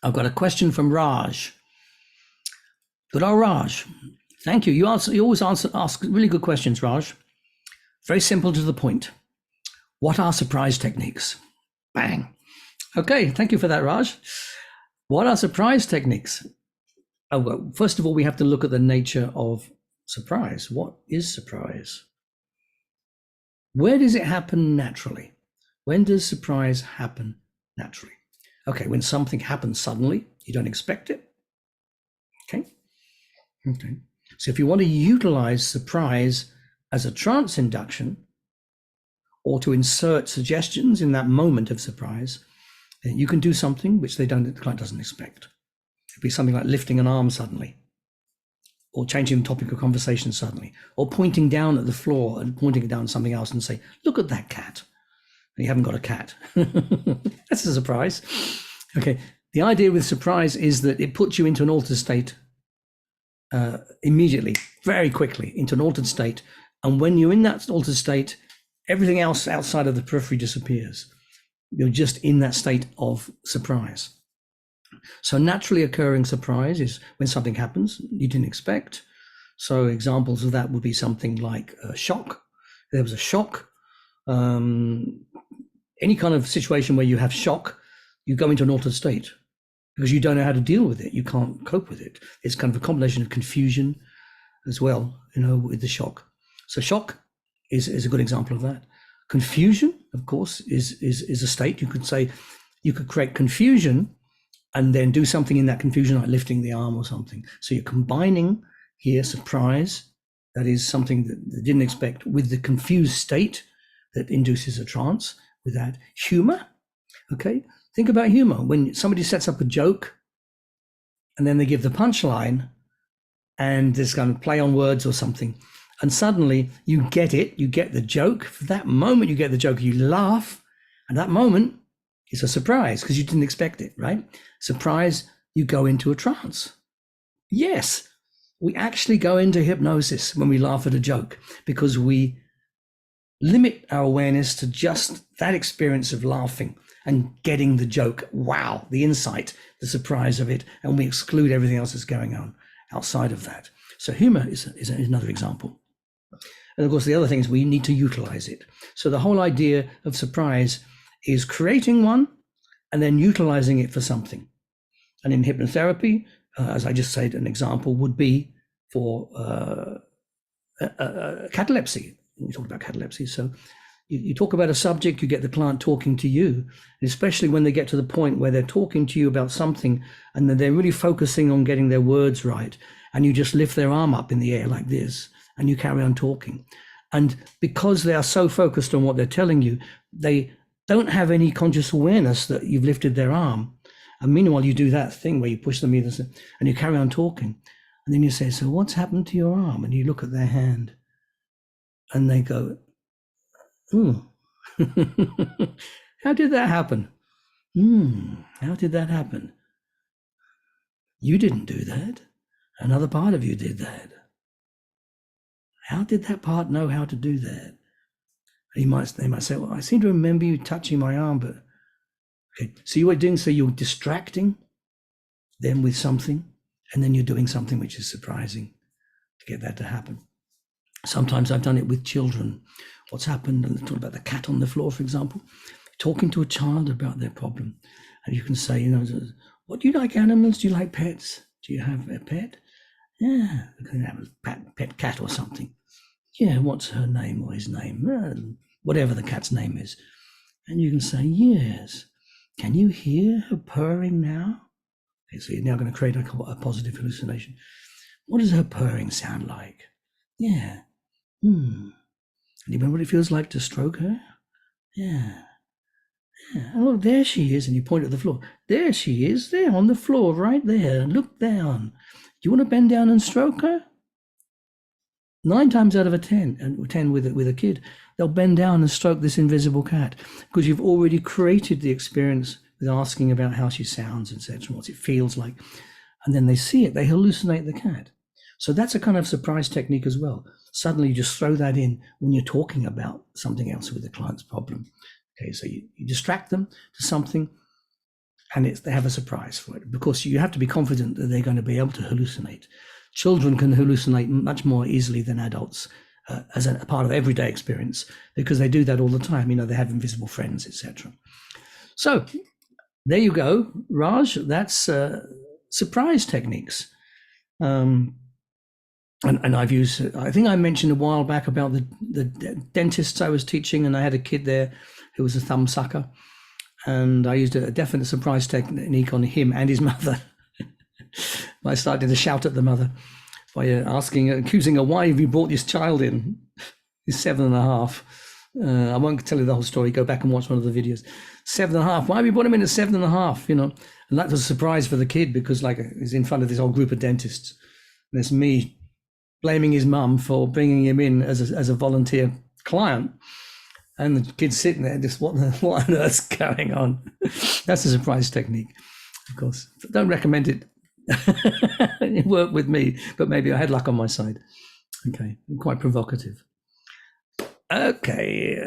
I've got a question from Raj. Good old Raj. Thank you. You always ask really good questions, Raj. Very simple to the point. What are surprise techniques? Bang. Okay, thank you for that, Raj. What are surprise techniques? Oh, well, first of all, we have to look at the nature of surprise. What is surprise? Where does it happen naturally? When does surprise happen naturally? Okay, when something happens suddenly, you don't expect it. Okay. So if you want to utilize surprise as a trance induction, or to insert suggestions in that moment of surprise, then you can do something which the client doesn't expect. It'd be something like lifting an arm suddenly, or changing the topic of conversation suddenly, or pointing down at the floor and pointing down something else and say, look at that cat. And you haven't got a cat. That's a surprise. Okay, the idea with surprise is that it puts you into an altered state immediately, very quickly, into an altered state. And when you're in that altered state, everything else outside of the periphery disappears. You're just in that state of surprise. So naturally occurring surprise is when something happens you didn't expect. So examples of that would be something like a shock. There was a shock. Any kind of situation where you have shock, you go into an altered state because you don't know how to deal with it. You can't cope with it. It's kind of a combination of confusion as well, with the shock. So shock is a good example of that. Confusion, of course, is a state. You could say, you could create confusion and then do something in that confusion, like lifting the arm or something. So you're combining here surprise, that is something that they didn't expect, with the confused state that induces a trance, with that humor. Okay, think about humor. When somebody sets up a joke and then they give the punchline and there's kind of play on words or something, and suddenly you get it, you get the joke. For that moment you get the joke, you laugh, and that moment is a surprise because you didn't expect it, right? Surprise, you go into a trance. Yes, we actually go into hypnosis when we laugh at a joke because we limit our awareness to just that experience of laughing and getting the joke. Wow, the insight, the surprise of it, and we exclude everything else that's going on outside of that. So humor is another example. And of course, the other thing is we need to utilize it. So the whole idea of surprise is creating one and then utilizing it for something. And in hypnotherapy, as I just said, an example would be for catalepsy. We talked about catalepsy. So you talk about a subject, you get the client talking to you, especially when they get to the point where they're talking to you about something and then they're really focusing on getting their words right. And you just lift their arm up in the air like this, and you carry on talking. And because they are so focused on what they're telling you, they don't have any conscious awareness that you've lifted their arm. And meanwhile, you do that thing where you push them either, and you carry on talking. And then you say, so what's happened to your arm? And you look at their hand and they go, oh, how did that happen? How did that happen? You didn't do that. Another part of you did that. How did that part know how to do that? They might say, well, I seem to remember you touching my arm, but okay. So you were doing, so you're distracting them with something, and then you're doing something which is surprising to get that to happen. Sometimes I've done it with children. What's happened, and talk about the cat on the floor, for example, talking to a child about their problem. And you can say, what do you like animals? Do you like pets? Do you have a pet? Yeah, you can have a pet cat or something. Yeah, what's her name or his name? Whatever the cat's name is. And you can say, yes. Can you hear her purring now? Okay, so you're now going to create a positive hallucination. What does her purring sound like? Yeah. And you remember what it feels like to stroke her? Yeah. Oh, there she is. And you point at the floor. There she is, there on the floor, right there. Look down. Do you want to bend down and stroke her? 9 times out of 10, and 10 with a kid, they'll bend down and stroke this invisible cat because you've already created the experience with asking about how she sounds, etc., what it feels like. And then they see it, they hallucinate the cat. So that's a kind of surprise technique as well. Suddenly you just throw that in when you're talking about something else with the client's problem. Okay, so you distract them to something, and they have a surprise for it. Because you have to be confident that they're going to be able to hallucinate. Children can hallucinate much more easily than adults as a part of everyday experience, because they do that all the time. They have invisible friends, etc. So there you go, Raj. That's surprise techniques. And I've used, I think I mentioned a while back about the dentists I was teaching, and I had a kid there who was a thumb sucker, and I used a definite surprise technique on him and his mother. I started to shout at the mother by accusing her, why have you brought this child in? He's 7.5. I won't tell you the whole story. Go back and watch one of the videos. 7.5. Why have you brought him in at 7.5? And that was a surprise for the kid, because he's in front of this whole group of dentists. And it's me blaming his mum for bringing him in as a volunteer client. And the kid's sitting there just, what on earth's going on? That's a surprise technique, of course. Don't recommend it. It worked with me, but maybe I had luck on my side. Okay, quite provocative. Okay.